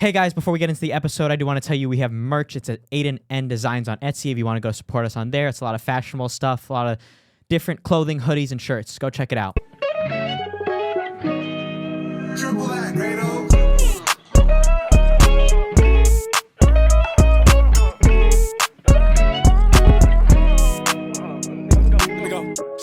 Hey guys, before we get into the episode, I do want to tell you we have merch. It's at Aidan N Designs on Etsy. If you want to go support us on there, it's a lot of fashionable stuff, a lot of different clothing, hoodies, and shirts. Go check it out.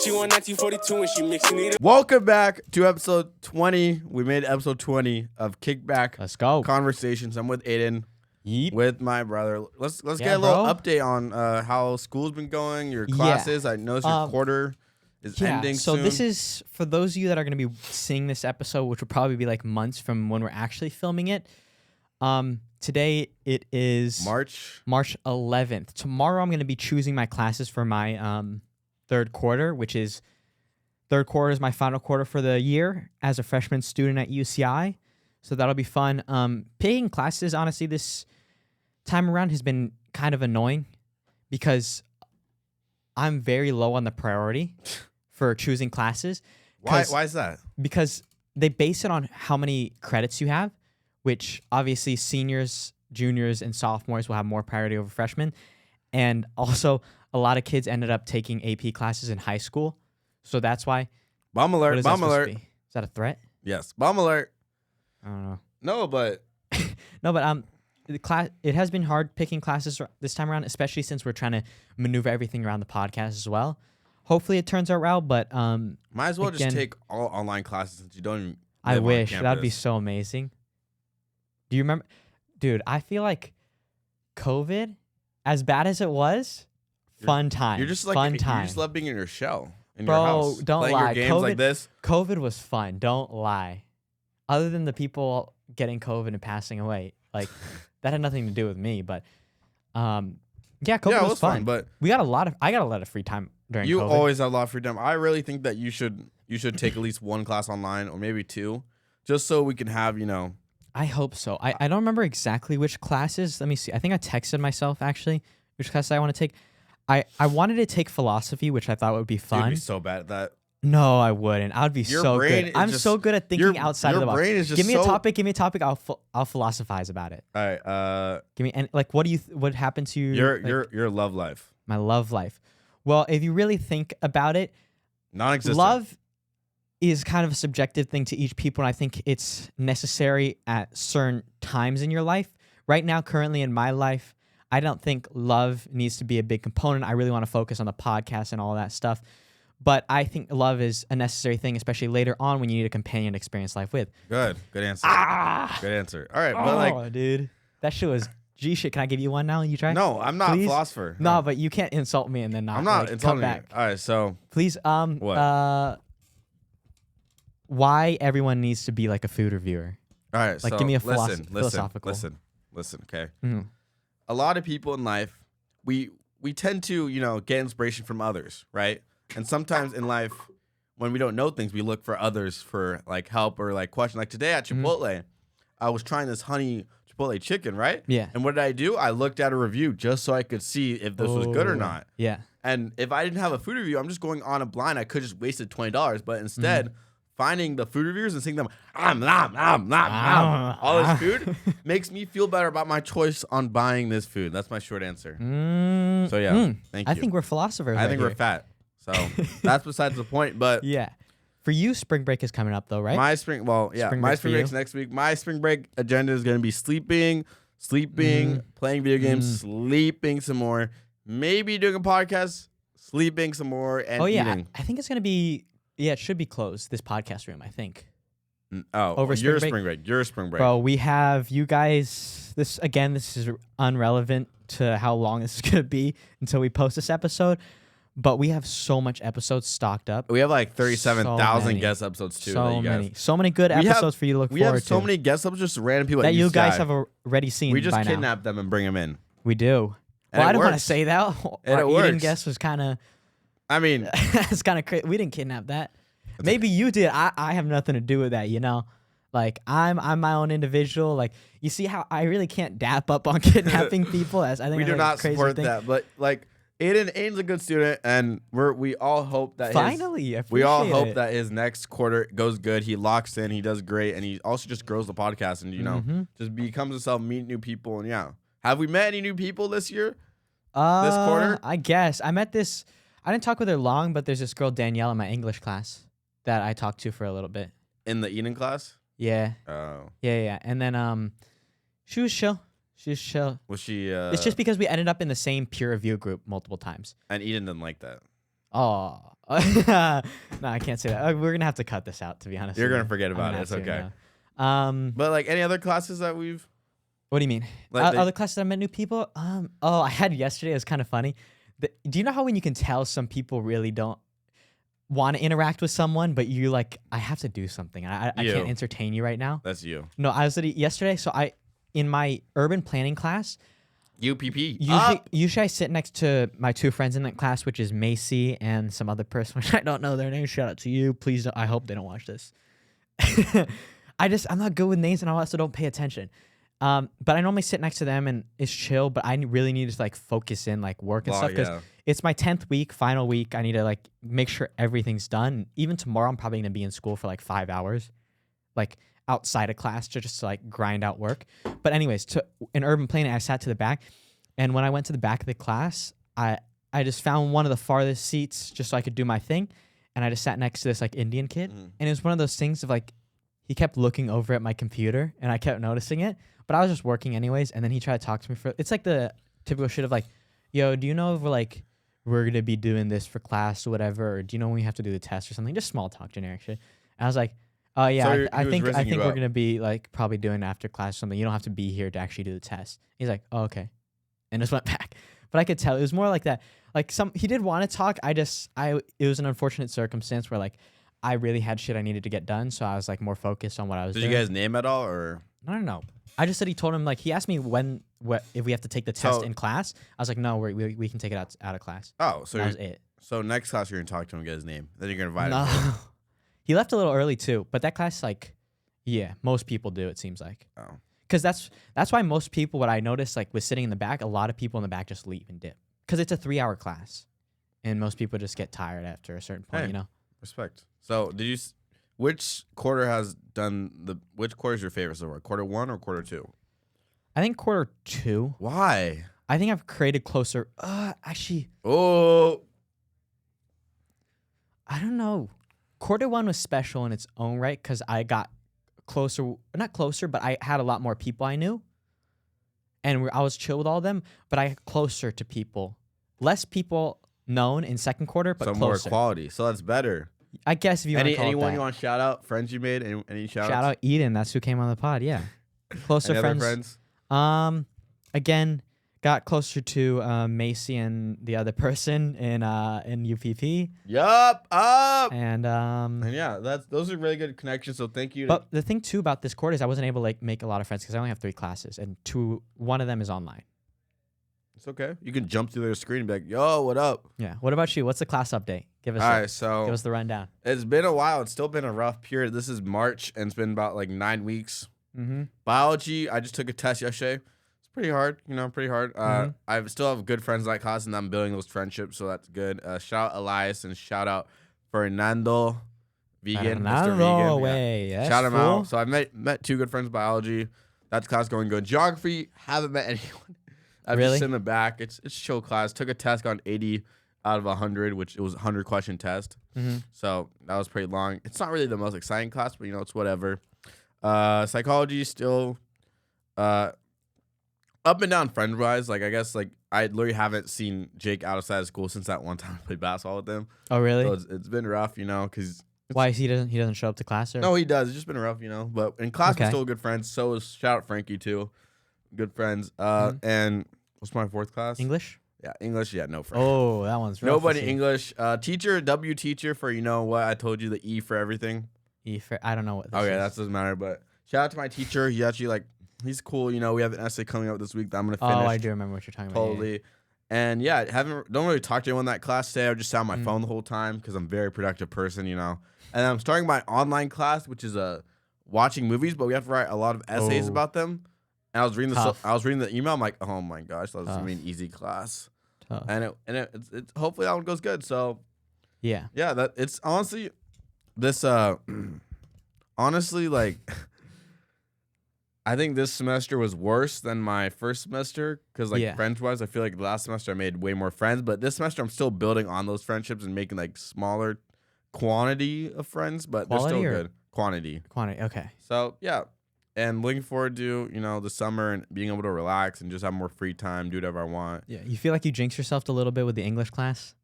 She won 1942 and she mixing it. Welcome back to episode 20. We made episode 20 of Kickback Let's go. Conversations. I'm with Aidan, Yeep. with my brother. Let's Yeah, get a little bro. update on how school's been going, your classes. I noticed your quarter is ending so soon. this is, for those of you that are going to be seeing this episode, which will probably be like months from when we're actually filming it. Today it is March 11th. Tomorrow I'm going to be choosing my classes for my third quarter, which is third quarter is my final quarter for the year as a freshman student at UCI. So that'll be fun. Picking classes, honestly, this time around has been kind of annoying because I'm very low on the priority for choosing classes. Why is that? Because they base it on how many credits you have, which obviously seniors, juniors, and sophomores will have more priority over freshmen. And also, a lot of kids ended up taking AP classes in high school. So that's why. Bomb What alert, is that bomb supposed to alert. be? Is that a threat? Yes, bomb alert. I don't know. No, but No, but the class, it has been hard picking classes this time around, especially since we're trying to maneuver everything around the podcast as well. Hopefully it turns out well, but might as well again, just take all online classes since you don't even I live on wish. That'd be campus. so amazing. Do you remember? Dude, I feel like COVID, as bad as it was, fun time. You're just like fun you time. just love being in your shell in Bro, your house. don't playing lie. your games like this. COVID was fun. Don't lie. Other than the people getting COVID and passing away, like that had nothing to do with me. But yeah, COVID Yeah, it was fun. but I got a lot of free time during you COVID. always have a lot of free time. I really think that you should take at least one class online or maybe two, just so we can have I hope so. I don't remember exactly which classes. Let me see. I think I texted myself actually which class I want to take. I wanted to take philosophy, which I thought would be You'd fun. be so bad at that. No, I wouldn't. I would be Your so brain good. is I'm just- so good at thinking outside of the box. Your brain is just Give me a so- topic. Give me a topic. I'll philosophize about it. All right, Give me and like what do you what happened to your love life, my love life? Well, if you really think about it, non-existent. love is kind of a subjective thing to each people, and I think it's necessary at certain times in your life. Right now, currently in my life, I don't think love needs to be a big component. I really want to focus on the podcast and all that stuff. But I think love is a necessary thing, especially later on when you need a companion to experience life with. Good answer. Good answer. All right, but like, dude, that shit was G shit. Can I give you one now? You try? no, I'm not Please? a philosopher. No, but you can't insult me and then not. I'm not like, insulting come you. back. All right, so Please, What? Why everyone needs to be like a food reviewer? all right, Like, so give me a philosophical. philosophical. Listen. Okay. Mhm. A lot of people in life, we tend to get inspiration from others, right? And sometimes in life, when we don't know things, we look for others for like help or like question. Like today at Chipotle, I was trying this honey Chipotle chicken, right? Yeah. And what did I do? I looked at a review just so I could see if this was good or not. Yeah. And if I didn't have a food review, I'm just going on a blind. I could just wasted $20, but instead, finding the food reviewers and seeing them, all this food makes me feel better about my choice on buying this food. That's my short answer. So yeah, thank you. I think we're philosophers. I right think here. we're fat. So that's besides the point. But Yeah. For you, spring break is coming up though, right? my spring Spring my break for spring break's you? next week. My spring break agenda is gonna be sleeping, playing video games, sleeping some more, maybe doing a podcast, sleeping some more, and Oh yeah, eating. I think it's gonna be. Yeah, it should be closed. This podcast room, I think. Over spring your break? spring break. Your spring break. Bro, we have you guys. This is irrelevant to how long this is gonna be until we post this episode. But we have so much episodes stocked up. We have like 37,000 many. guest episodes too. that you guys. So many good We have- episodes for you to look We forward have so to. many guest episodes, just random people that at you UCI. guys have already seen. We just by now. kidnap them and bring them in. We do. And Well, it I don't want to works. say that. And Our it Eden works. guest was kind of. I mean, It's kind of crazy. We didn't kidnap that. Maybe you did. I have nothing to do with that. Like I'm my own individual. Like you see how I really can't dap up on kidnapping people. As I think we that's do like a not crazy support thing. that. But like, Aiden's a good student, and we all hope that Finally, I we all appreciate hope it. that his next quarter goes good. He locks in, he does great, and he also just grows the podcast and just becomes himself, meet new people, and yeah. Have we met any new people this year? This quarter? I guess I met this. I didn't talk with her long, but there's this girl Danielle in my English class that I talked to for a little bit. In the Eden class? Yeah, Oh. yeah. And then she was chill. She was chill. Was she? It's just because we ended up in the same peer review group multiple times. And Eden didn't like that. Oh, no, I can't say that. We're gonna have to cut this out. To be honest, You're with gonna you. forget I'm about gonna it. It's have to, okay. no. But like any other classes that we've. What do you mean? Like Other classes that I met new people? Oh, I had yesterday. It was kind of funny. Do you know how when you can tell some people really don't want to interact with someone, but you like, I have to do something. I can't entertain you right now. That's you. No, I was yesterday. So in my urban planning class, UPP. usually I sit next to my two friends in that class, which is Macy and some other person, which I don't know their name. Shout out to you. Please, I hope they don't watch this. I'm not good with names and I also don't pay attention. But I normally sit next to them and it's chill, but I really need to like focus in like work and stuff because it's my 10th week, final week. I need to like make sure everything's done. Even tomorrow, I'm probably going to be in school for like 5 hours, like outside of class to just like grind out work. But anyways, in urban planning, I sat to the back, and when I went to the back of the class, I just found one of the farthest seats just so I could do my thing, and I just sat next to this like Indian kid, and it was one of those things of like he kept looking over at my computer, and I kept noticing it, but I was just working anyways, and then he tried to talk to me it's like the typical shit of like, yo, do you know if we're gonna be doing this for class or whatever, or do you know when we have to do the test or something? Just small talk, generic shit. And I was like, oh yeah, So I think we're up. gonna be like probably doing after class or something. You don't have to be here to actually do the test. He's like, oh, okay, and just went back. But I could tell it was more like that. Like he did want to talk. It was an unfortunate circumstance where like I really had shit I needed to get done, so I was like more focused on what I was doing. Did you guys name at all or? No. I just said he told him like he asked me if we have to take the test in class. I was like, no, we can take it out of class. Oh, so that was it. So next class you're gonna talk to him and get his name. Then you're gonna invite No. him. He left a little early too, but that class like, yeah, most people do. It seems like. Oh. Because that's why most people, what I noticed like with sitting in the back, a lot of people in the back just leave and dip because it's a 3-hour class, and most people just get tired after a certain point. Hey, you know. Respect. So which quarter which quarter is your favorite so far? Quarter 1 or quarter 2? I think quarter 2. Why? I think I've created closer. Actually, Oh, I don't know. Quarter 1 was special in its own right because I got not closer, but I had a lot more people I knew, and I was chill with all of them. But I got closer to people, less people known in second quarter, but so closer. more quality. So that's better. I guess if you want to call anyone it that. you want to shout out? Friends you made? Any shout Shout out Eden. That's who came on the pod. Yeah, closer Any friends. other friends? Again, got closer to Macy and the other person in UPP. Yup, up. And yeah, those are really good connections. So thank you. But the thing too about this quarter is I wasn't able to like make a lot of friends because I only have 3 classes, and one of them is online. It's okay. You can jump through their screen and be like, "Yo, what up?" Yeah. What about you? What's the class update? Give us the rundown. It's been a while. It's still been a rough period. This is March, and it's been about like 9 weeks. Mm-hmm. Biology, I just took a test yesterday. It's pretty hard, pretty hard. I still have good friends in that class, and I'm building those friendships, so that's good. Shout out Elias and shout out Fernando, vegan, Mr. Vegan. Way. Yeah. Shout him out. So I've met 2 good friends in biology. That's class going good. Geography, haven't met anyone. I've just in the back. It's chill class. Took a test, got an 80 out of 100, which it was a 100-question test. Mm-hmm. So that was pretty long. It's not really the most exciting class, but it's whatever. Psychology still up and down friend-wise. Like I guess like I literally haven't seen Jake outside of school since that one time I played basketball with him. Oh really? So it's been rough, because why he doesn't show up to class? Or? No, he does. It's just been rough, But in class we're still good friends. So is shout out Frankie too. Good friends. And what's my 4th class? English? Yeah, English. Yeah, no friends. Oh, that one's rough. Nobody English. Teacher, W teacher for what I told you, the E for everything. I don't know what this Okay, is. that doesn't matter. But shout out to my teacher. He actually he's cool. We have an essay coming up this week that I'm gonna finish. Oh, I do remember what you're talking about. Totally. Yeah. And yeah, don't really talk to anyone in that class today. I just sat on my phone the whole time because I'm a very productive person, And I'm starting my online class, which is watching movies, but we have to write a lot of essays about them. And I was reading the email. I'm like, oh my gosh, that was gonna be an easy class. Oh. and it's hopefully that one goes good. So Yeah. yeah, that it's honestly this honestly like I think this semester was worse than my first semester because like Yeah. friends wise, I feel like last semester I made way more friends, but this semester I'm still building on those friendships and making like smaller quantity of friends, but Quality they're or still good quantity. quantity? Okay. So yeah, and looking forward to the summer and being able to relax and just have more free time, do whatever I want. Yeah. You feel like you jinxed yourself a little bit with the English class?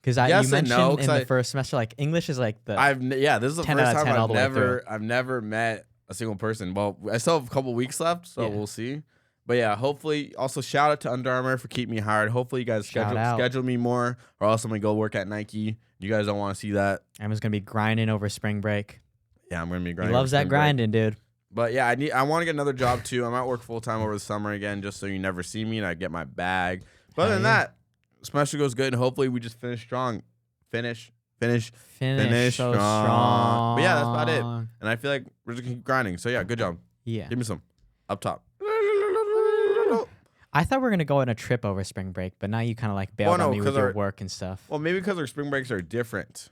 Because Yes you and mentioned no, in 'cause the first semester, like English is like the This is the 10 first out of time 10 all the way I've never met a single person. Well, I still have a couple weeks left, so Yeah. we'll see. But yeah, hopefully, also shout out to Under Armour for keeping me hired. Hopefully, you guys Shout out. schedule me more, or else I'm gonna go work at Nike. You guys don't want to see that. I'm just gonna be grinding over spring break. Yeah, I'm gonna be He grinding. loves over that spring break. grinding, dude. But yeah, I want to get another job too. I might work full time over the summer again, just so you never see me and I get my bag. But other than Hell yeah. that, semester goes good, and hopefully we just finish strong. Finish Finish so strong. But yeah, that's about it. strong. And I feel like we're just gonna keep grinding. So yeah, good job. Yeah. Give me some up top. I thought we were gonna go on a trip over spring break, but now you kind of like bailed Well, no, on me with 'cause your our- work and stuff. Well, maybe because our spring breaks are different.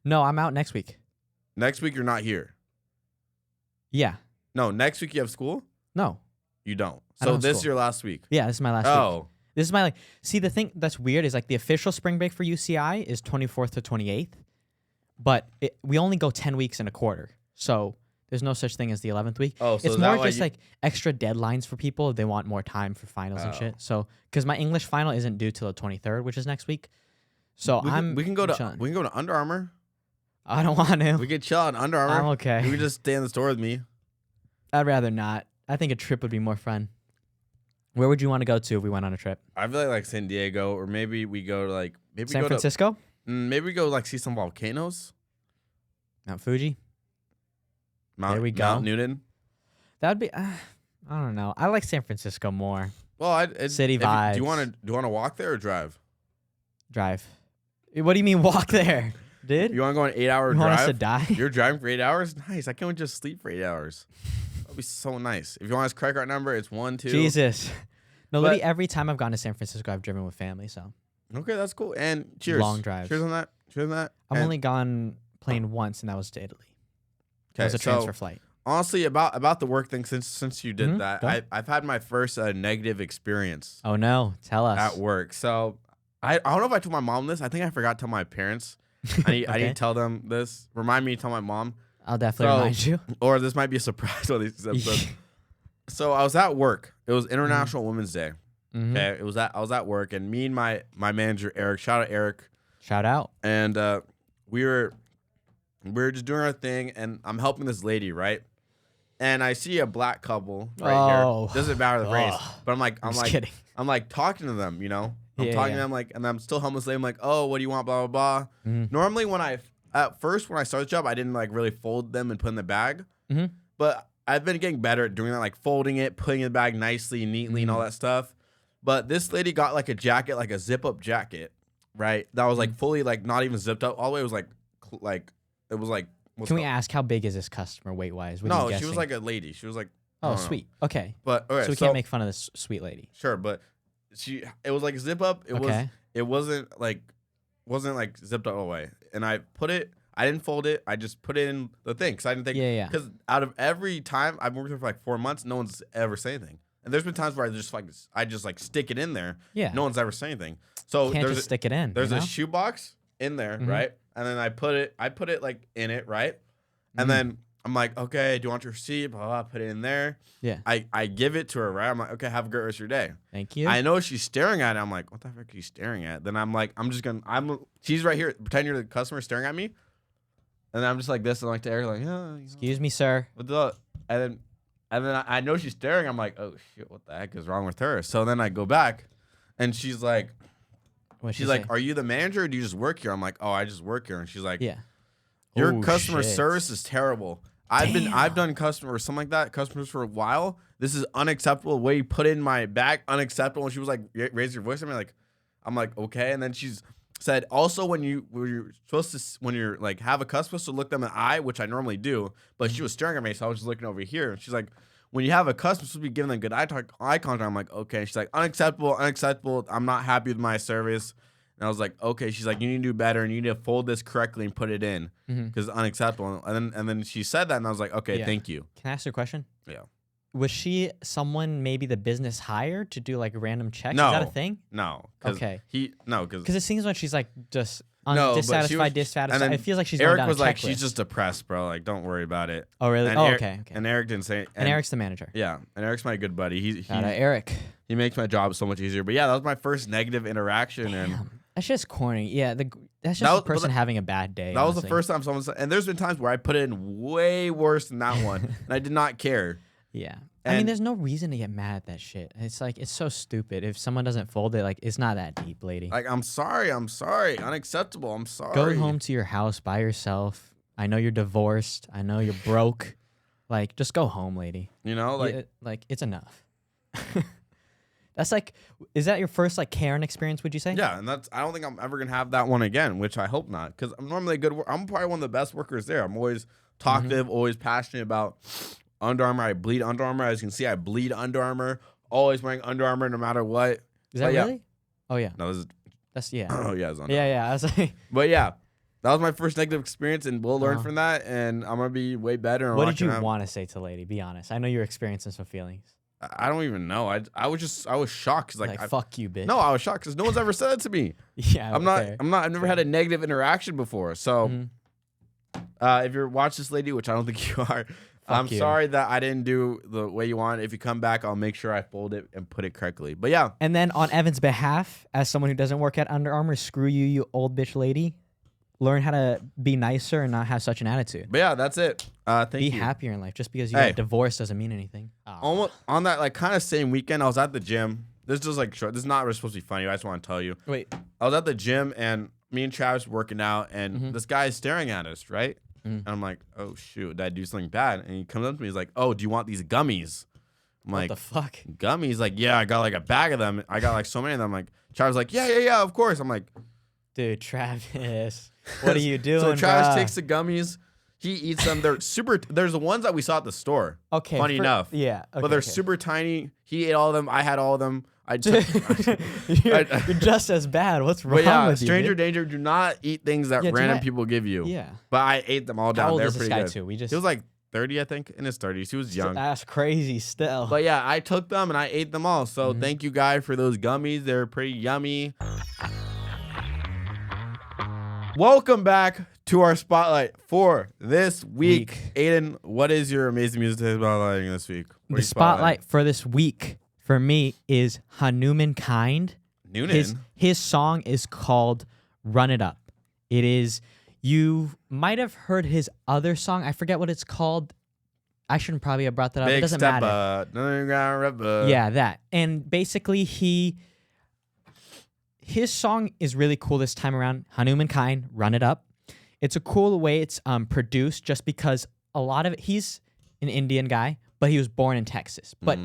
No, I'm out next week. Next week you're not here. Yeah. No, next week you have school. No. You don't. I So don't have this school. your last week. Yeah, this is my last week. Oh, This is my like. See, the thing that's weird is like the official spring break for UCI is 24th to 28th, but we only go 10 weeks in a quarter. So there's no such thing as the 11th week. oh. So It's is that more why just you- like extra deadlines for people. They want more time for finals and Oh. shit. So because my English final isn't due till the 23rd, which is next week. So we can go to chilling. we can go to Under Armour. I don't want to. We can chill at Under I'm Armour. okay. You can just stay in the store with me. I'd rather not. I think a trip would be more fun. Where would you want to go to if we went on a trip? I feel like San Diego, or maybe we go to like maybe San go Francisco? maybe we go like see some volcanoes. Mount Fuji? Mount, There we go. Mount Noonan. That would be. I don't know. I like San Francisco more. Well, City do you vibes. want to walk there or drive? Drive. What do you mean walk there, dude? You want to go on an 8-hour You want us to drive? die? You're driving for 8 hours? Nice. I can't just sleep for 8 hours. That'd be so nice. If you want us credit card number, it's 1 2. Jesus. No, But- literally every time I've gone to San Francisco, I've driven with family. So Okay, that's cool. And cheers. Long drives. Cheers on that. Cheers on that. I've And- only gone plane once, and that was to Italy. It okay, was a so transfer flight. honestly, about the work thing, since you did Mhm, that, go. I've had my first negative experience Oh no, tell us. at work. So I don't know if I told my mom this. I think I forgot to tell my parents. I need Okay. to tell them this. Remind me to tell my mom. I'll definitely So- remind you. Or this might be a surprise on these episodes. So I was at work. It was International Women's Day. Mhm. Okay. I was at work, and me and my manager Eric, shout out Eric, Shout out. and we were just doing our thing, and I'm helping this lady, right? And I see a black couple right Oh. here. Doesn't matter the race, Ugh. but I'm I'm just kidding. I'm like talking to them, you know. I'm Yeah, talking yeah. to them like, and I'm still helping this lady. I'm like, oh, what do you want? Blah blah blah. Mhm. Normally, when I started the job, I didn't like really fold them and put in the bag, Mhm. but I've been getting better at doing that, like folding it, putting it in the bag nicely, neatly, and all that stuff. But this lady got like a jacket, like a zip up jacket, right? That was like fully like not even zipped up. All the way it was like it was like. what's Can we called- ask how big is this customer weight wise? No, she was like a lady. She was like. I Oh, don't know. sweet. Okay. But okay, So we can't make fun of this sweet lady. sure, but it was like a zip up. Okay. It wasn't like zipped up all the way. And I didn't fold it. I just put it in the thing because I didn't think. Yeah, yeah. Because out of every time I've worked there for like 4 months, no one's ever said anything. And there's been times where I just stick it in there. Yeah. No one's ever said anything. So Can't there's just stick it in. there's you know? a shoebox in there, Mhm. right? And then I put it like in it, right? And Mhm. then I'm like, okay, do you want your receipt? Blah, blah, put it in there. Yeah. I give it to her, right? I'm like, okay, have a great rest of your day. Thank you. I know she's staring at it. I'm like, what the heck are you staring at? Then I'm like, she's right here. Pretend you're the customer staring at me. And then I'm just like this. And I'm like to Eric, like, yeah. Excuse me, sir. What the? And then I know she's staring. I'm like, oh shit, what the heck is wrong with her? So then I go back, and she's like, What'd she she's like, say? are you the manager or do you just work here? I'm like, oh, I just work here. And she's like, Yeah. your Oh, customer shit. service is terrible. I've done customer or something like that, customers for a while. This is unacceptable. The way you put it in my bag, unacceptable. And she was like, raise your voice. I'm like, okay. And then she's said, also when you're supposed to, when you're like have a customer, so look them in the eye, which I normally do, but she was staring at me, so I was just looking over here. And she's like, when you have a customer, you're supposed to be giving them good eye contact. I'm like, okay. She's like, unacceptable. I'm not happy with my service. And I was like, okay. She's like, you need to do better, and you need to fold this correctly and put it in because it's unacceptable. And then she said that, and I was like, okay, thank you. Can I ask you a question? Yeah. Was she someone maybe the business hired to do like random checks? No. Is that a thing? No. Okay. Because it seems like she's like just dissatisfied. It feels like she's Eric going down was a like, checklist. she's just depressed, bro. Like, don't worry about it. Oh, really? And Okay. And Eric didn't say. And Eric's the manager. Yeah, and Eric's my good buddy. Eric. He makes my job so much easier. But yeah, that was my first negative interaction, and that's just corny. Yeah, that's just a person having a bad day. That was the first time someone said. And there's been times where I put it in way worse than that one, and I did not care. Yeah. I mean, there's no reason to get mad at that shit. It's like, it's so stupid. If someone doesn't fold it, like, it's not that deep, lady. Like, I'm sorry. Unacceptable. I'm sorry. Go home to your house by yourself. I know you're divorced. I know you're broke. Like, just go home, lady. You know, like it's enough. That's like, is that your first, like, Karen experience, would you say? Yeah, and I don't think I'm ever going to have that one again, which I hope not, because I'm normally a good I'm probably one of the best workers there. I'm always talkative, always passionate about Under Armour. I bleed Under Armour. As you can see, I bleed Under Armour. Always wearing Under Armour no matter what. Is that really? Oh, yeah. No, this is... That's, yeah. Oh, yeah, it's Under Armour. Yeah. I was like... But, yeah, that was my first negative experience, and we'll learn from that, and I'm going to be way better. What did you want to say to lady? Be honest. I know you're experiencing some feelings. I don't even know. I was shocked. Cause like fuck you, bitch. No, I was shocked because no one's ever said it to me. Yeah, I've never had a negative interaction before. So, if you're watching this lady, which I don't think you are, I'm sorry that I didn't do the way you want. If you come back, I'll make sure I fold it and put it correctly. But yeah. And then on Evan's behalf, as someone who doesn't work at Under Armour, screw you, you old bitch lady. Learn how to be nicer and not have such an attitude. But yeah, that's it. Thank you. Be happier in life. Just because you got divorced doesn't mean anything. Almost on that like kind of same weekend, I was at the gym. This is just like short. This is not really supposed to be funny. I just want to tell you. Wait. I was at the gym and me and Travis were working out, and this guy is staring at us, right? And I'm like, oh shoot, did I do something bad? And he comes up to me, he's like, oh, do you want these gummies? I'm like, what the fuck? Gummies? Like, yeah, I got like a bag of them. I got like so many of them. I'm like, Travis like, yeah, of course. I'm like, dude, Travis, what are you doing? So Travis takes the gummies. He eats them. They're super. There's the ones that we saw at the store. Okay. Funny enough. Yeah. Okay, but they're super tiny. He ate all of them. I had all of them. You're just as bad. What's wrong with you? Stranger danger. Do not eat things that random people give you. Yeah. But I ate them all down. How old They're is pretty this guy good. too? He was like 30, I think, in his 30s. He was young. That's crazy still. But yeah, I took them and I ate them all. So thank you, guy, for those gummies. They're pretty yummy. Welcome back to our spotlight for this week. Aidan, what is your amazing music spotlighting this week? The spotlight for this week for me is Noonan. His song is called Run It Up. It is, you might have heard his other song. I forget what it's called. I shouldn't probably have brought that up. It doesn't matter. Yeah, that. And basically his song is really cool this time around. Noonan, Run It Up. It's a cool way it's produced just because a lot of it, he's an Indian guy, but he was born in Texas. But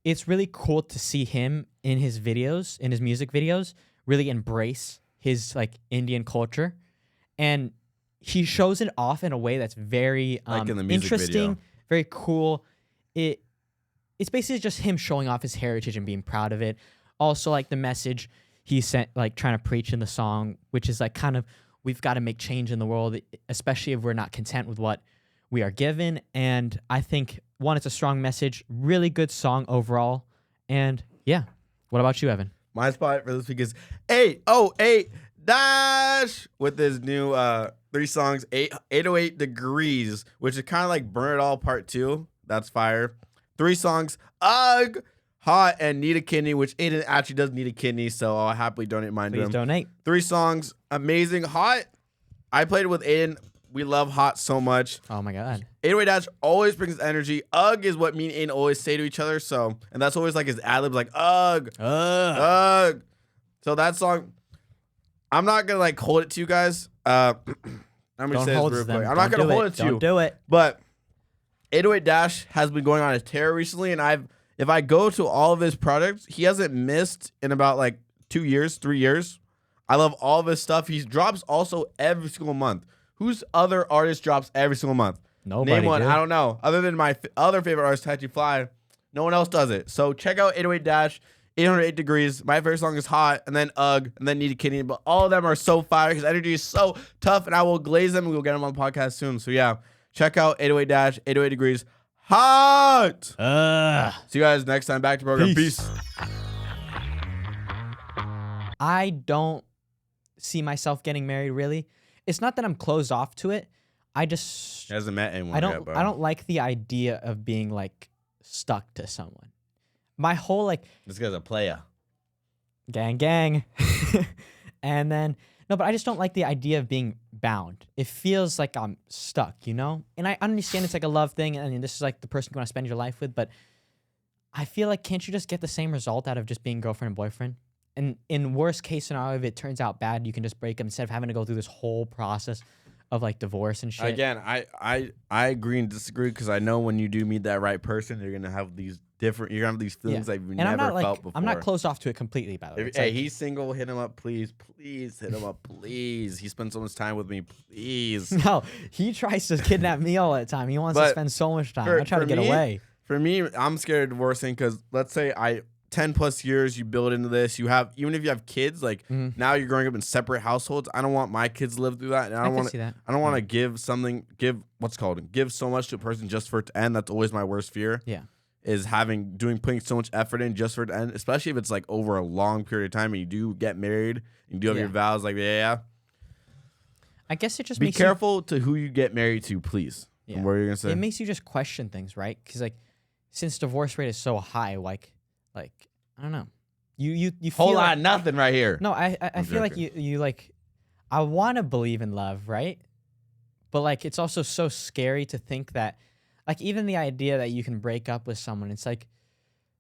it's really cool to see him in his videos, in his music videos, really embrace his like Indian culture. And he shows it off in a way that's very like in the music interesting, video. Very cool. It's basically just him showing off his heritage and being proud of it. Also like the message he sent, like trying to preach in the song, which is like kind of, we've got to make change in the world, especially if we're not content with what we are given. And I think, one, it's a strong message, really good song overall. And yeah, what about you, Evan? My spot for this week is 808 Dash with his new 3 songs, 808 Degrees, which is kind of like Burn It All Part 2. That's fire. 3 songs, Ugh, Hot, and Need a Kidney, which Aidan actually does need a kidney, so I'll happily donate mine to him. Please donate. 3 songs, amazing. Hot, I played it with Aidan. We love Hot so much. Oh my God. 808 Dash always brings energy. Ugh is what me and Aidan always say to each other, so, and that's always like his ad-libs, like, Ugh. So that song, I'm not going to like hold it to you guys. I'm going to say this real quick. I'm not going to hold it to you. Don't do it. But 808 Dash has been going on a tear recently, and if I go to all of his products, he hasn't missed in about like 2 years, 3 years. I love all of his stuff. He drops also every single month. Whose other artist drops every single month? Nobody. Name one. Dude. I don't know. Other than my other favorite artist, Tattoo Fly, no one else does it. So check out 808 Dash, 808 Degrees. My favorite song is Hot, and then Ugh, and then Need a Kidney. But all of them are so fire. His energy is so tough, and I will glaze them and we'll get them on the podcast soon. So yeah, check out 808 Dash, 808 Degrees. Hot! See you guys next time. Back to the program. Peace. I don't see myself getting married, really. It's not that I'm closed off to it. I just He hasn't met anyone I yet, bro. don't like the idea of being like stuck to someone. My whole like This guy's a player. gang and then no, but I just don't like the idea of being bound. It feels like I'm stuck, you know? And I understand it's like a love thing and this is like the person you want to spend your life with, but I feel like can't you just get the same result out of just being girlfriend and boyfriend? And in worst case scenario, if it turns out bad, you can just break them instead of having to go through this whole process of like divorce and shit. Again, I agree and disagree because I know when you do meet that right person, you're gonna have these different. You're gonna have these feelings that you've and never I'm not, like, felt before. I'm not closed off to it completely, by the way. If, It's hey, like- he's single. Hit him up, please. Please hit him up, please. He spends so much time with me, please. No, he tries to kidnap me all the time. He wants to But spend so much time. for- I try to for get me, away. For me, I'm scared of divorcing because let's say 10 plus years you build into this. You have even if you have kids, like now you're growing up in separate households. I don't want my kids to live through that, and I don't want see that. I don't want to give so much to a person just for it to end. That's always my worst fear. Yeah. Is putting so much effort in just for it to end, especially if it's like over a long period of time and you do get married and you do have your vows. Like I guess it just be makes careful to who you get married to, please. Yeah. And what are you gonna say? It makes you just question things, right? Because like, since divorce rate is so high, like I don't know, you feel Whole like, lot of nothing right here. No, I feel like joking. you like, I want to believe in love, right? But like, it's also so scary to think that, like, even the idea that you can break up with someone, it's like,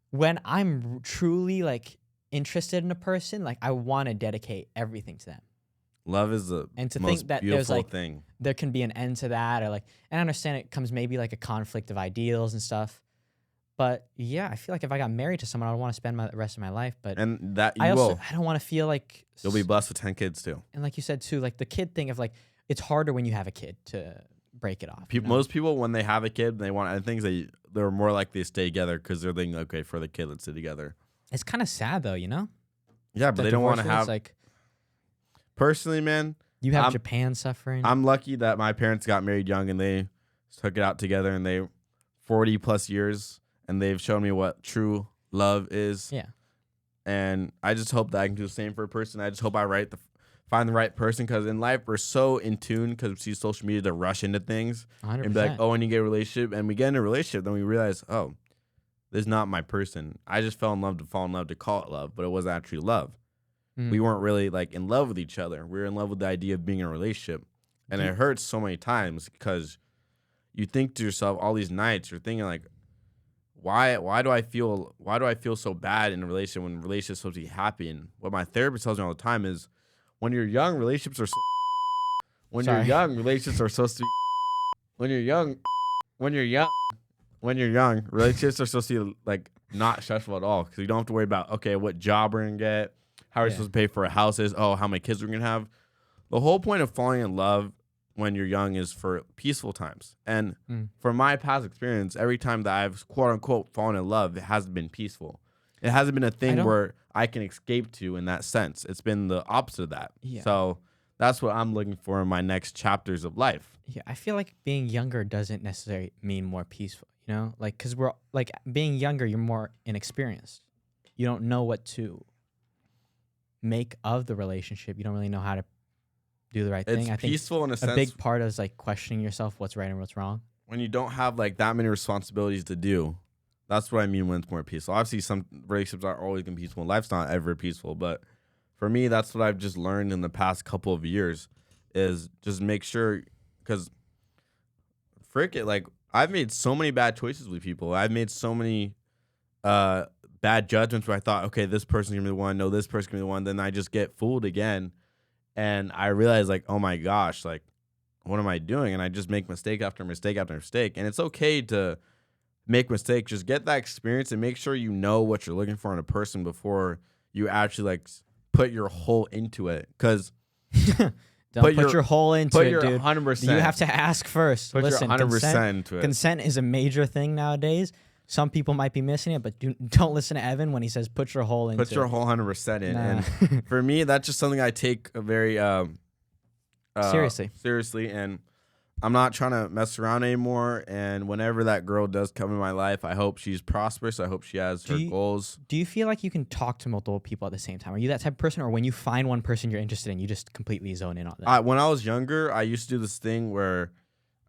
when I'm truly like interested in a person, like I want to dedicate everything to them. Love is the And to most think that beautiful there's like thing. there can be an end to that, or like, and I understand it comes maybe like a conflict of ideals and stuff. But yeah, I feel like if I got married to someone, I would want to spend the rest of my life. But And that you I will. don't want to feel like You'll be blessed with 10 kids too. and like you said too, like the kid thing of like it's harder when you have a kid to break it off. you know? Most people, when they have a kid, they want and things they're more likely to stay together because they're thinking, okay, for the kid, let's stay together. It's kind of sad though, you know. Yeah, but That they don't want to divorce rate is, have. like Personally, man, you have I'm- Japan suffering. I'm lucky that my parents got married young and they took it out together and they 40 plus years and they've shown me what true love is. Yeah. And I just hope that I can do the same for a person. I just hope I find the right person because in life we're so in tune because we see social media to rush into things 100%. and be like, oh, and you get a relationship and we get in a relationship, then we realize, oh, this is not my person. I just fell in love to call it love, but it wasn't actually love. Mm. We weren't really like in love with each other. We were in love with the idea of being in a relationship. And it hurts so many times because you think to yourself all these nights, you're thinking like, why do I feel so bad in a relationship when relationships supposed to be happy? And what my therapist tells me all the time is when you're young, relationships are when Sorry. you're young, relationships are supposed to be when you're young, relationships are supposed to be like not stressful at all because you don't have to worry about okay, what job we're gonna get, how are we supposed to pay for a house is, oh, how many kids we're gonna have. The whole point of falling in love when you're young is for peaceful times. And from my past experience, every time that I've quote unquote fallen in love, it hasn't been peaceful. It hasn't been a thing where I can escape to in that sense. It's been the opposite of that. Yeah. So that's what I'm looking for in my next chapters of life. Yeah, I feel like being younger doesn't necessarily mean more peaceful, you know? Like, because we're, like, being younger, you're more inexperienced. You don't know what to make of the relationship. You don't really know how to do the right thing. It's I think peaceful in a sense. a big part is, like, questioning yourself what's right and what's wrong. When you don't have, like, that many responsibilities to do. That's what I mean when it's more peaceful. Obviously, some relationships aren't always going to be peaceful. Life's not ever peaceful. But for me, that's what I've just learned in the past couple of years is just make sure, because frick it, like, I've made so many bad choices with people. I've made so many bad judgments where I thought, okay, this person's going to be the one. No, this person's going to be the one. Then I just get fooled again. And I realize, like, oh, my gosh, like, what am I doing? And I just make mistake after mistake after mistake. And it's okay to make mistakes. Just get that experience and make sure you know what you're looking for in a person before you actually, like, put your whole into it. Because Don't put your whole into put it, your dude. 100%. You have to ask first. Put Listen, your 100% into it. Consent is a major thing nowadays. Some people might be missing it, but don't listen to Evan when he says put your whole into it. Put your whole 100% in. Nah. And for me, that's just something I take very seriously. And I'm not trying to mess around anymore. And whenever that girl does come in my life, I hope she's prosperous. I hope she has her goals. Do you feel like you can talk to multiple people at the same time? Are you that type of person, or when you find one person you're interested in, you just completely zone in on that? When I was younger, I used to do this thing where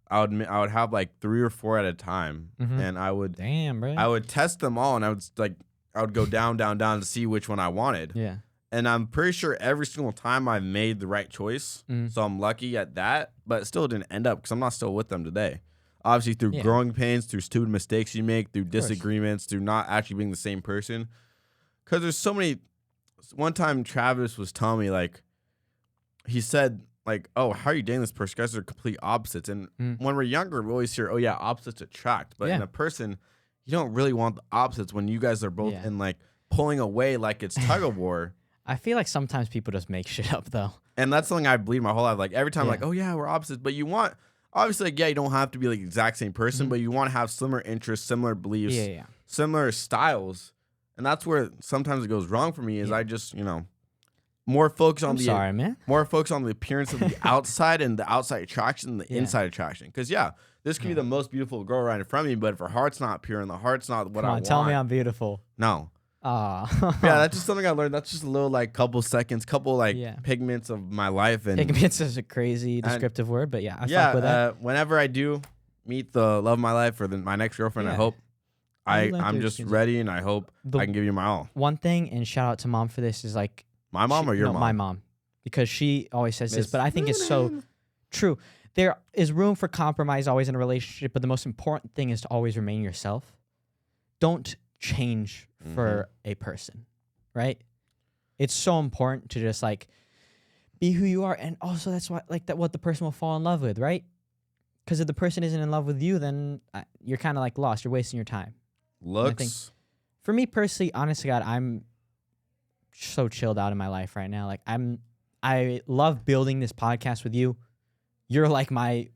I would have like 3 or 4 at a time, and I would I would test them all, and I would go down to see which one I wanted. Yeah. And I'm pretty sure every single time I made the right choice. So I'm lucky at that, but it still didn't end up because I'm not still with them today. Obviously, through growing pains, through stupid mistakes you make, through disagreements, through not actually being the same person. Because there's so many. One time Travis was telling me, like, he said, like, oh, how are you dating this person? You guys are complete opposites. And when we're younger, we always hear, oh, yeah, opposites attract. But in a person, you don't really want the opposites when you guys are both in, like, pulling away like it's tug of war. I feel like sometimes people just make shit up, though. And that's something I believe my whole life. Like, every time, like, oh, yeah, we're opposites. But you want, obviously, like, yeah, you don't have to be, like, the exact same person, but you want to have similar interests, similar beliefs, similar styles. And that's where sometimes it goes wrong for me is I just, more focus on more focus on the appearance of the outside and the outside attraction than the inside attraction. Because, this can be the most beautiful girl right in front of me, but if her heart's not pure and the heart's not what I want. Tell me I'm beautiful. No. Yeah, that's just something I learned. That's just a little like couple seconds, couple like pigments of my life. And pigments is a crazy descriptive word, but I fuck with that. Whenever I do meet the love of my life or my next girlfriend, I hope I'm just ready, and I hope I can give you my all. One thing, and shout out to Mom for this, is like my mom or your mom? My mom, because she always says this, but I think it's so true. There is room for compromise always in a relationship, but the most important thing is to always remain yourself. Don't change for a person, right? It's so important to just like be who you are, and also that's what the person will fall in love with, right? Because if the person isn't in love with you, then you're kind of like lost. You're wasting your time. Looks. I think, for me personally, honestly, God, I'm so chilled out in my life right now. Like I love building this podcast with you. You're like my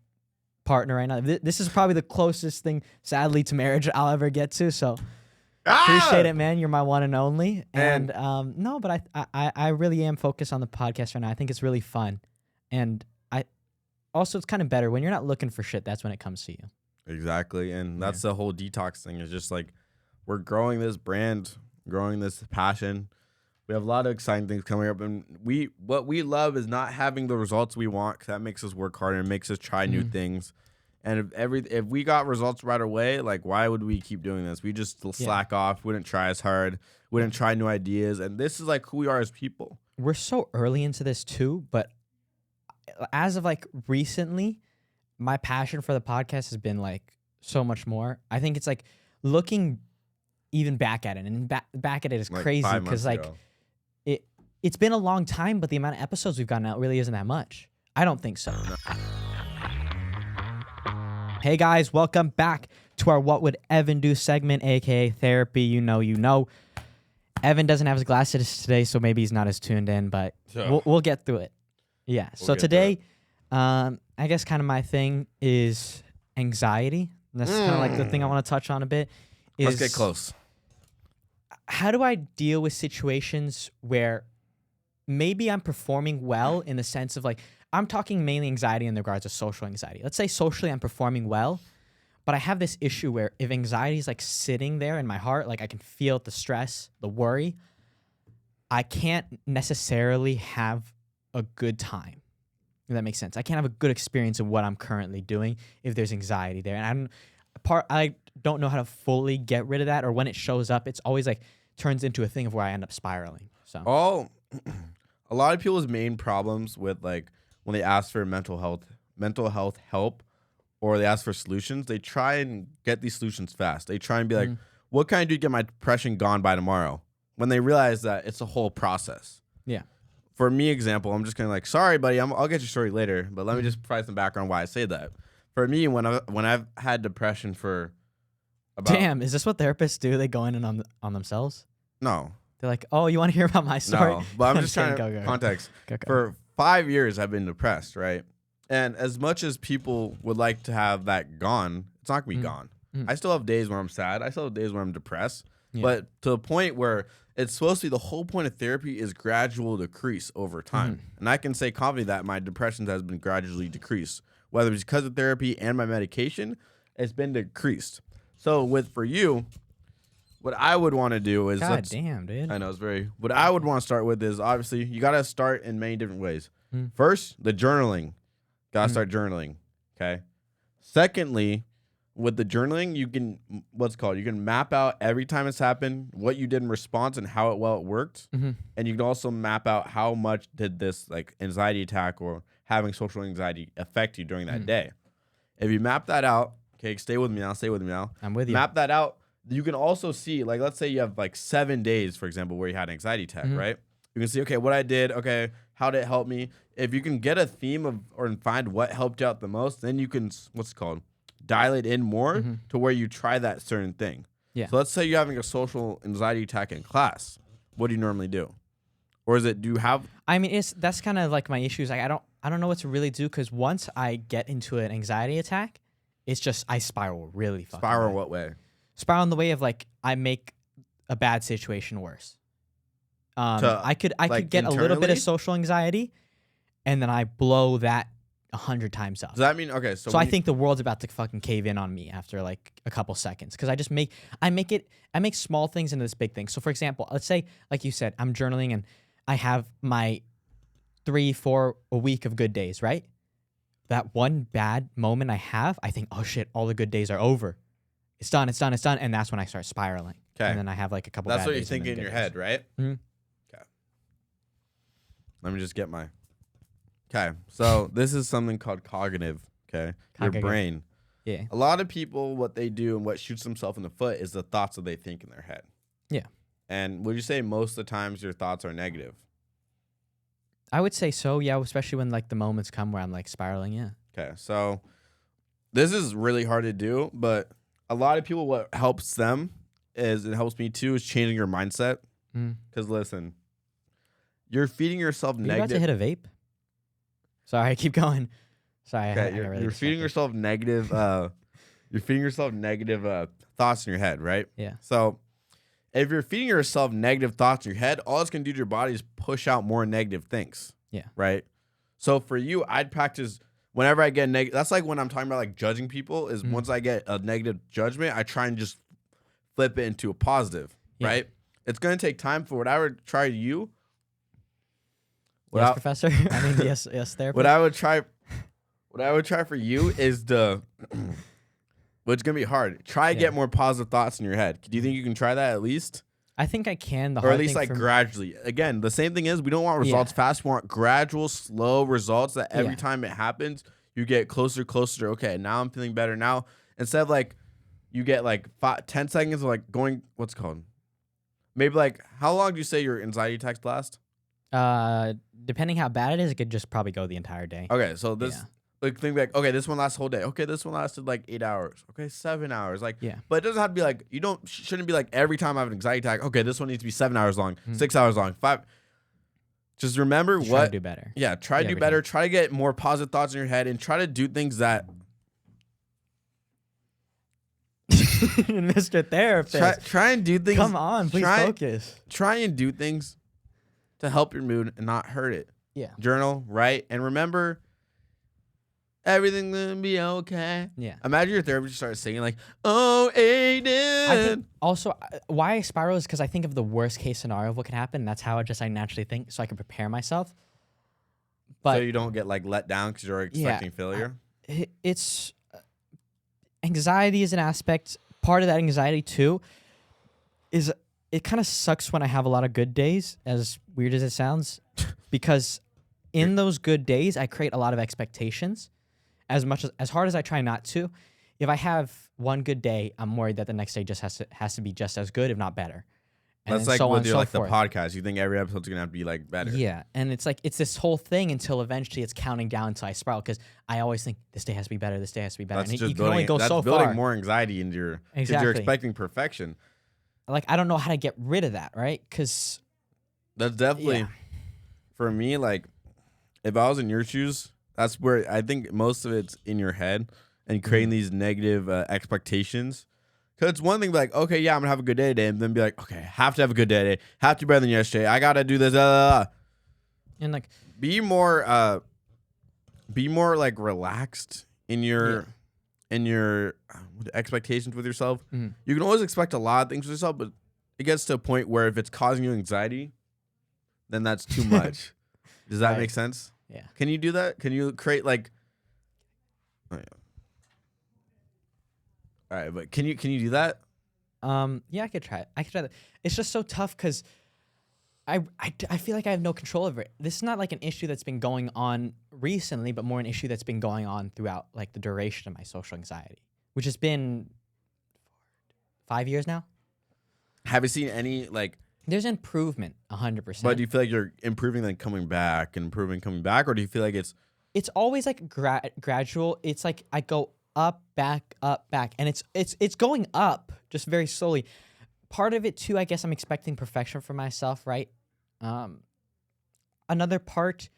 partner right now. This is probably the closest thing, sadly, to marriage I'll ever get to. So. Appreciate it, man. You're my one and only. And no, but I really am focused on the podcast right now. I think it's really fun. And it's kind of better when you're not looking for shit. That's when it comes to you. Exactly. And that's the whole detox thing. It's just like we're growing this brand, growing this passion. We have a lot of exciting things coming up. And what we love is not having the results we want, because that makes us work harder and makes us try new things. And if we got results right away, like, why would we keep doing this? We just slack off. We wouldn't try as hard. We wouldn't try new ideas. And this is like who we are as people. We're so early into this too, but as of like recently, my passion for the podcast has been like so much more. I think it's like looking even back at it, and back at it is crazy because like it's been a long time, but the amount of episodes we've gotten out really isn't that much. I don't think so. Hey guys, welcome back to our What Would Evan Do segment, aka therapy. You know. Evan doesn't have his glasses today, so maybe he's not as tuned in, but we'll get through it. Yeah. So today, I guess kind of my thing is anxiety. And that's kind of like the thing I want to touch on a bit. Let's get close. How do I deal with situations where maybe I'm performing well in the sense of like, I'm talking mainly anxiety in regards to social anxiety. Let's say socially I'm performing well, but I have this issue where if anxiety is like sitting there in my heart, like I can feel the stress, the worry, I can't necessarily have a good time. If that makes sense. I can't have a good experience of what I'm currently doing if there's anxiety there. And I don't know how to fully get rid of that, or when it shows up, it's always like turns into a thing of where I end up spiraling. So a lot of people's main problems with like when they ask for mental health help, or they ask for solutions, they try and get these solutions fast. They try and be like, what can I do to get my depression gone by tomorrow? When they realize that it's a whole process. Yeah. For me, example, I'm just kind of like, sorry, buddy, I'll get your story later, but let me just provide some background why I say that. For me, when I've had depression for about... Damn, is this what therapists do? They go in and on themselves? No. They're like, oh, you want to hear about my story? No, but I'm just trying to context. Go. 5 years I've been depressed, right? And as much as people would like to have that gone, it's not gonna be gone. I still have days where I'm sad. I still have days where I'm depressed. Yeah. But to the point where it's supposed to be the whole point of therapy is gradual decrease over time. And I can say confidently that my depression has been gradually decreased. Whether it's because of therapy and my medication, it's been decreased. So for you, what I would want to do is God damn, dude. I know it's very. What I would want to start with is obviously you got to start in many different ways. First, the journaling. Got to start journaling. Okay. Secondly, with the journaling, you can you can map out every time it's happened, what you did in response, and how it worked. And you can also map out how much did this like anxiety attack or having social anxiety affect you during that day. If you map that out, okay, stay with me now. Stay with me now. I'm with you. Map that out. You can also see, like, let's say you have like 7 days, for example, where you had an anxiety attack, right? You can see, okay, what I did, okay, how did it help me? If you can get a theme of or find what helped you out the most, then you can dial it in more to where you try that certain thing. Yeah. So let's say you're having a social anxiety attack in class. What do you normally do? Or do you have? I mean, that's kind of like my issues. Like, I don't know what to really do because once I get into an anxiety attack, it's just I spiral really fucking Spiral bad. what way? Spiral in the way of like I make a bad situation worse. I could get a little bit internally? of social anxiety, and then I blow that 100 times up. Does that mean okay? So I think the world's about to fucking cave in on me after like a couple seconds because I make small things into this big thing. So for example, let's say like you said, I'm journaling and I have my 3-4 a week of good days, right? That one bad moment I have, I think, oh shit, all the good days are over. It's done, and that's when I start spiraling. Okay. And then I have like a couple. that's bad what you're days and then thinking in good your days. head, right? Mhm. Okay. Let me just get my. Okay, so this is something called cognitive. Okay, your Cognitive. brain. Yeah. A lot of people, what they do and what shoots themselves in the foot is the thoughts that they think in their head. Yeah. And would you say most of the times your thoughts are negative? I would say so, yeah, especially when like the moments come where I'm like spiraling, yeah. Okay, so this is really hard to do, but a lot of people, what helps them is, it helps me too, is changing your mindset. Because listen, you're feeding yourself Are you about to negative. hit a vape? Sorry, keep going. Sorry, Okay, I got really you're feeding distracted. yourself negative. You're feeding yourself negative thoughts in your head, right? Yeah. So if you're feeding yourself negative thoughts in your head, all it's gonna do to your body is push out more negative things. Yeah. Right. So for you, I'd practice whenever I get negative. That's like when I'm talking about like judging people. Is once I get a negative judgment, I try and just flip it into a positive. Yeah. Right. It's gonna take time for what I would try you. Yes, professor. I mean, yes, therapist. What I would try for you is well, it's gonna be hard. Try to get more positive thoughts in your head. Do you think you can try that at least? I think I can. Or at least like gradually. Again, the same thing is we don't want results fast. We want gradual, slow results that every time it happens, you get closer. Okay, now I'm feeling better. Now, instead of like you get like 10 seconds of like going, what's it called? Maybe like, how long do you say your anxiety attacks last? Depending how bad it is, it could just probably go the entire day. Okay, so this Yeah. like think like, okay, this one lasts the whole day. Okay, this one lasted like 8 hours. Okay, 7 hours. Like, Yeah. But it doesn't have to be like shouldn't be like every time I have an anxiety attack. Okay, this one needs to be 7 hours long, 6 hours long, 5. Just remember Just what try to do better. Yeah, try to do every better. Try to get more positive thoughts in your head, and try to do things that Mr. Therapist. try and do things. Come on, please try, focus. Try and do things to help your mood and not hurt it. Yeah. Journal, write, and remember, everything's gonna be okay. Yeah. Imagine your therapist starts singing like, "Oh, Aidan." I think also why I spiral is because I think of the worst case scenario of what could happen. And that's how I naturally think, so I can prepare myself. But so you don't get like let down because you're expecting failure. It's anxiety is an aspect. Part of that anxiety too is it kind of sucks when I have a lot of good days, as weird as it sounds, because in those good days I create a lot of expectations. As hard as I try not to, if I have one good day, I'm worried that the next day just has to be just as good, if not better. And That's then like so on with and your so like forth. the podcast. You think every episode's gonna have to be like better. Yeah, and it's like it's this whole thing until eventually it's counting down until I spiral, because I always think this day has to be better, this day has to be better. That's And just you can only go that's so building far. more anxiety into your. Because Exactly. you're expecting perfection. Like I don't know how to get rid of that, right? Because That's definitely for me. Like if I was in your shoes, that's where I think most of it's in your head and creating these negative expectations. Because it's one thing to be like, okay, yeah, I'm going to have a good day today. And then be like, okay, have to have a good day today. Have to be better than yesterday. I got to do this. And like, Be more like relaxed in your expectations with yourself. Mhm. You can always expect a lot of things with yourself, but it gets to a point where if it's causing you anxiety, then that's too much. Does that Right. make sense? Yeah. Can you do that? Can you create like? Oh, yeah. All right, but can you do that? Yeah, I could try it. I could try that. It's just so tough because I feel like I have no control over it. This is not like an issue that's been going on recently, but more an issue that's been going on throughout like the duration of my social anxiety, which has been 5 years now. Have you seen any like? There's improvement, 100%. But do you feel like you're improving, like coming back, or do you feel like it's? It's always like gradual. It's like I go up, back, and it's going up just very slowly. Part of it too, I guess I'm expecting perfection for myself, right? Another part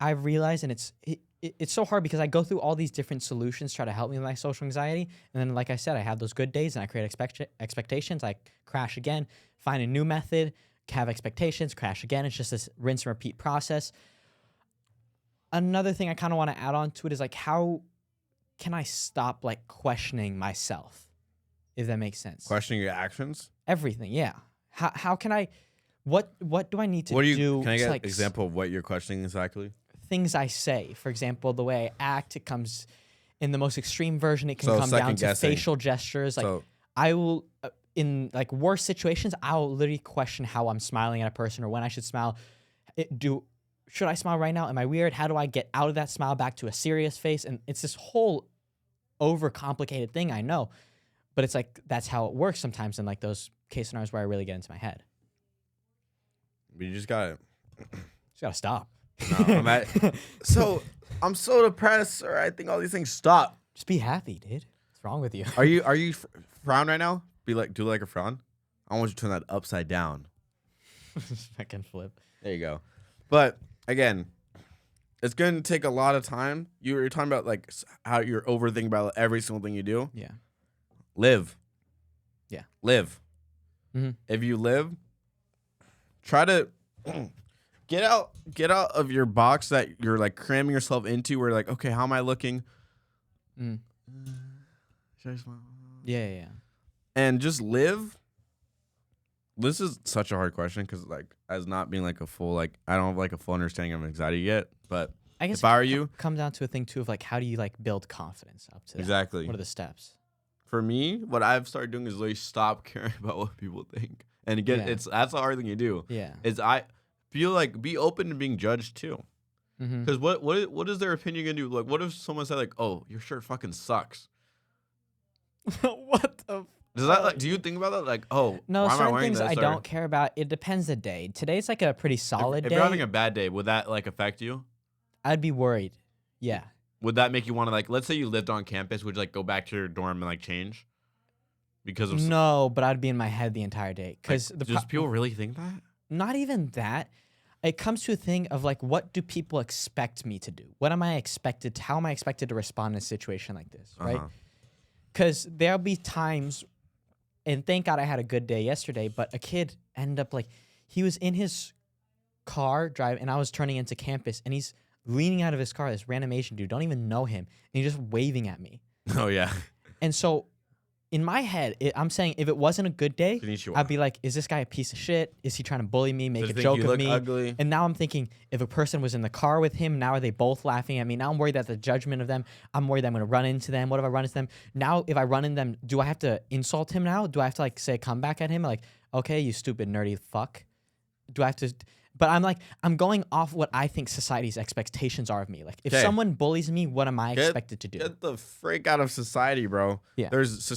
I've realized, and it's so hard because I go through all these different solutions to try to help me with my social anxiety, and then like I said, I have those good days and I create expectations. I crash again, find a new method, have expectations, crash again. It's just this rinse and repeat process. Another thing I kind of want to add on to it is like, how can I stop like questioning myself, if that makes sense? Questioning your actions. Everything, yeah. How can I? What do I need to What do you? do? Can I to, get like, an example of what you're questioning exactly? Things I say, for example, the way I act, it comes in the most extreme version. It can So come down to second-guessing. facial gestures. Like So I will, in like worse situations, I'll literally question how I'm smiling at a person or when I should smile. Should I smile right now? Am I weird? How do I get out of that smile back to a serious face? And it's this whole overcomplicated thing, I know, but it's like that's how it works sometimes in like those case scenarios where I really get into my head. you just got it. Just gotta stop. No, I'm so depressed, sir. I think all these things stop. Just be happy, dude. What's wrong with you? Are you frown right now? Do like a frown. I want you to turn that upside down. I can flip. There you go. But again, it's going to take a lot of time. You were talking about like how you're overthinking about every single thing you do. Yeah. Live. Yeah. Live. Mhm. If you live, try to get out of your box that you're like cramming yourself into. Where like, okay, how am I looking? Mm. Should I smile? Yeah. And just live. This is such a hard question because like as not being like a full like I don't have like a full understanding of anxiety yet. But I guess if I were you, come down to a thing too of like how do you like build confidence up to that? exactly. What are the steps? For me, what I've started doing is really stop caring about what people think, and Yeah. that's the hard thing to do. Yeah. Is I feel like be open to being judged too, Mm-hmm. because what is their opinion gonna do? Like, what if someone said like, "Oh, your shirt fucking sucks"? What the? Does that like? Do you think about that? Like, oh, No, why am I certain wearing things this? I Or don't care about. It depends the day. Today's like a pretty solid if day. you're having a bad day, would that like affect you? I'd be worried. Yeah. Would that make you want to like? Let's say you lived on campus, would you like go back to your dorm and like change? Because of No, but I'd be in my head the entire day because does people really think that? not even that. It comes to a thing of like, what do people expect me to do? What am I expected? How am I expected to respond in a situation like this? Right? Uh-huh. Because there'll be times, and thank God I had a good day yesterday. But a kid ended up like, he was in his car driving, and I was turning into campus, and he's leaning out of his car. This random Asian dude, don't even know him, and he's just waving at me. Oh yeah. And so, in my head, I'm saying if it wasn't a good day, Konnichiwa. I'd be like, is this guy a piece of shit? Is he trying to bully me, make Does a he think joke you of look me? ugly? And now I'm thinking, if a person was in the car with him, now are they both laughing at me? Now I'm worried that the judgment of them, I'm worried that I'm going to run into them. What if I run into them? Now, if I run into them, do I have to insult him now? Do I have to like say a comeback at him? Like, okay, you stupid nerdy fuck. Do I have to? But I'm like, I'm going off what I think society's expectations are of me. Like, if 'Kay. someone bullies me, what am I expected to do? Get the freak out of society, bro. Yeah. There's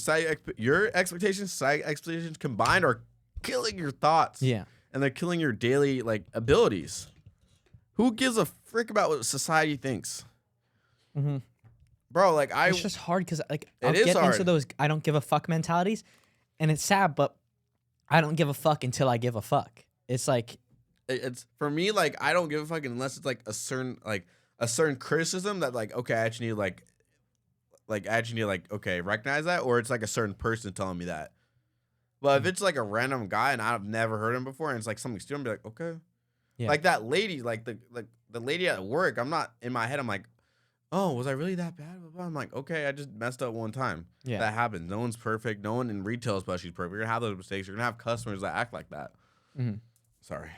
your expectations, society expectations combined are killing your thoughts. Yeah. And they're killing your daily like abilities. Who gives a frick about what society thinks? Mm-hmm. Bro, like It's just hard because like I'll is get into hard. those I don't give a fuck mentalities, and it's sad, but I don't give a fuck until I give a fuck. It's like it's for me, like, I don't give a fuck unless it's like a certain criticism that like, okay, I actually need okay, recognize that, or it's like a certain person telling me that. But if it's like a random guy and I've never heard him before and it's like something stupid, I'll be like, okay. Yeah. Like that lady, like the lady at work, I'm not in my head, I'm like, oh, was I really that bad? I'm like, okay, I just messed up one time. Yeah. That happens. No one's perfect. No one in retail especially is perfect. You're gonna have those mistakes. You're gonna have customers that act like that. Mm-hmm. Sorry.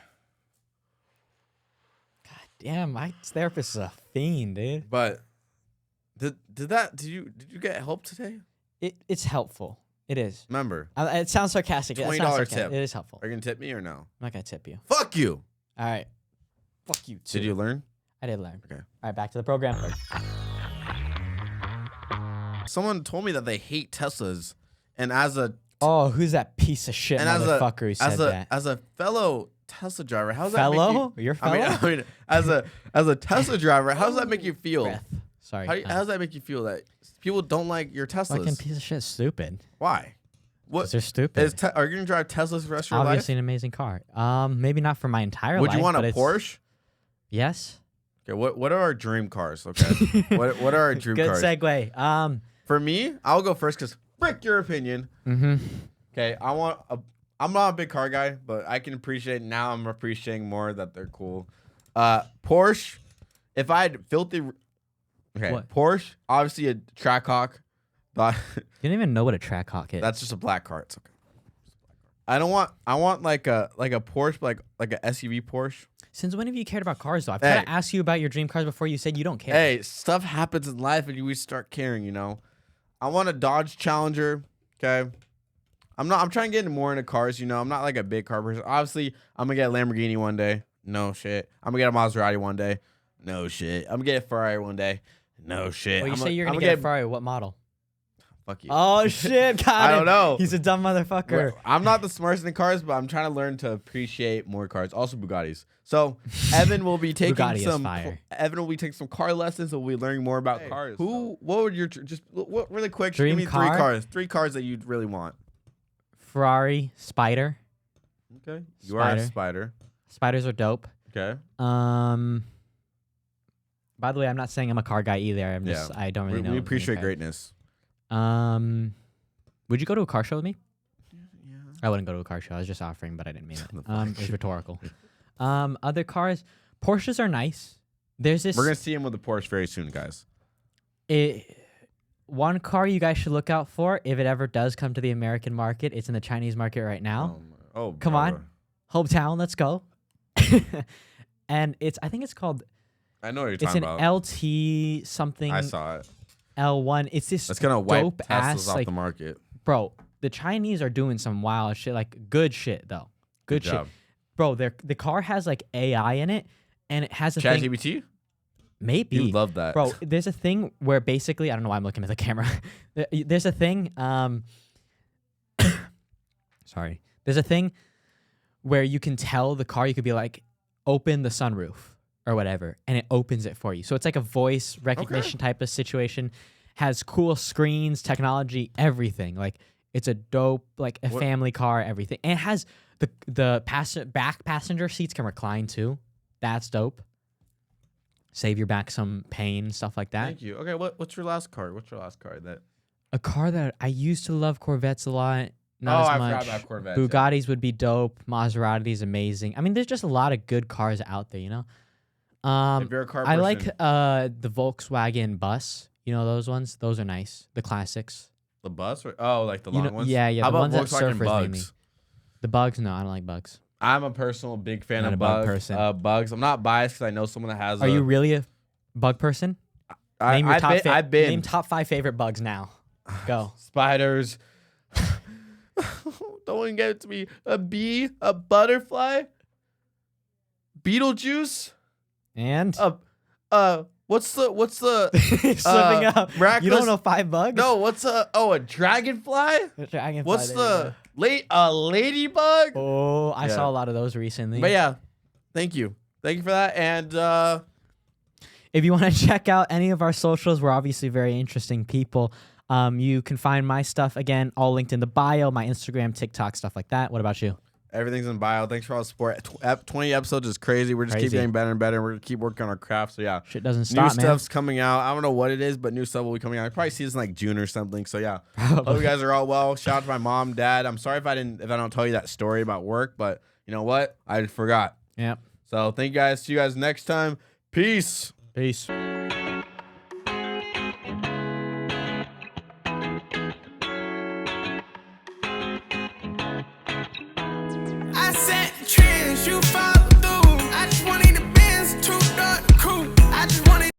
God damn, my therapist is a fiend, dude. But did you get help today? It's helpful. It is. Remember. It sounds sarcastic. $20 tip. It is helpful. Are you gonna tip me or no? I'm not gonna tip you. Fuck you. All right. Fuck you too. Did you learn? I did learn. Okay. All right, back to the program. Someone told me that they hate Teslas, and as a Oh, who's that piece of shit motherfucker who said that? as a fellow Tesla driver, how's that make Fellow? you? You're fellow? I mean, as a Tesla driver, how does that make you feel? Breath. Sorry. How does that make you feel that people don't like your Teslas? Fucking piece of shit is stupid. Why? 'Cause they're stupid. Are you gonna drive Teslas for the rest of your Obviously life? an amazing car. Maybe not for my entire Would life. you want but a it's- Porsche? Yes. Okay, what are our dream cars? Okay, what are our dream Good cars? segue. For me, I'll go first because frick your opinion. Mm-hmm. Okay, I'm not a big car guy, but I can appreciate now. I'm appreciating more that they're cool. Porsche. If I had filthy, okay, What? Porsche. Obviously a Trackhawk, but You don't even know what a Trackhawk is. that's just a black car. It's okay. I want like a Porsche, but like a SUV Porsche. Since when have you cared about cars, though? I've Hey. tried to ask you about your dream cars before. You said you don't care. Hey, stuff happens in life, and we start caring. You know, I want a Dodge Challenger. Okay. I'm trying to get more into cars, you know. I'm not like a big car person. Obviously, I'm gonna get a Lamborghini one day. No shit. I'm gonna get a Maserati one day. No shit. I'm gonna get a Ferrari one day. No shit. Well, you I'm say you're I'm gonna get a Ferrari. What model? Fuck you. Oh shit! Got I him. don't know. He's a dumb motherfucker. I'm not the smartest in cars, but I'm trying to learn to appreciate more cars. Also Bugattis. So Evan will be taking Bugatti is some. fire. Evan will be taking some car lessons. So we'll be learning more about cars. What would your really quick? Dream give me car? 3 cars. 3 cars that you'd really want. Ferrari, Spider. Okay. You are a Spider. spider. Spiders are dope. Okay. By the way, I'm not saying I'm a car guy either. I'm just Yeah. I don't really know. We many appreciate cars. greatness. Would you go to a car show with me? Yeah. I wouldn't go to a car show. I was just offering, but I didn't mean it. It was rhetorical. Other cars, Porsches are nice. There's this We're gonna see him with a Porsche very soon, guys. one car you guys should look out for if it ever does come to the American market. It's in the Chinese market right now. Come on. Hometown, let's go. And I think it's called. I know what you're It's talking an about. LT something. I saw it. L1. It's this That's gonna wipe dope Teslas ass off like the market. bro. The Chinese are doing some wild shit, like good shit though. Good shit, job. bro. The car has like AI in it, and it has a thing. ChatGPT? Maybe You love that, bro. There's a thing where basically I don't know why I'm looking at the camera. There's a thing. Sorry. There's a thing where you can tell the car. You could be like, open the sunroof or whatever, and it opens it for you. So it's like a voice recognition type of situation. Has cool screens, technology, everything. Like it's a dope, like a family car, everything. And it has the back passenger seats can recline too. That's dope. Save your back some pain, stuff like that. Thank you. Okay, what's your last car? That A car that I used to love Corvettes a lot. Not as I much. forgot about Corvettes. Bugattis would be dope. Maserati's amazing. I mean, there's just a lot of good cars out there, you know. If you're a car I like person- the Volkswagen bus. You know those ones? Those are nice. The classics. The bus? Like the You long know- ones? yeah, yeah, How the about ones that Volkswagen surfers mainly. Bugs? The bugs? No, I don't like bugs. I'm a personal big fan Not of a bug bugs. person. Bugs. I'm not biased because I know someone that has. Are you really a bug person? Name your I've been Name top 5 favorite bugs now. Go. spiders. Don't even get it to me. A bee, a butterfly, Beetlejuice. And What's the slipping up. You miraculous- don't know 5 bugs? No, what's a dragonfly? A dragonfly, What's there you go. a ladybug? Oh, I Yeah. saw a lot of those recently. But yeah, thank you for that. And If you want to check out any of our socials, we're obviously very interesting people. You can find my stuff again, all linked in the bio, my Instagram, TikTok, stuff like that. What about you? Everything's in bio. Thanks for all the support. 20 episodes is crazy. We're just keep Crazy. getting better and better. We're gonna keep working on our craft. So yeah, Shit doesn't new stop, man. stuff's coming out. I don't know what it is, but new stuff will be coming out. I probably see this in like June or something. So yeah, hope you guys are all well. Shout out to my mom, dad. I'm sorry if I don't tell you that story about work, but you know what? I forgot. Yep. So thank you guys. See you guys next time. Peace. Peace.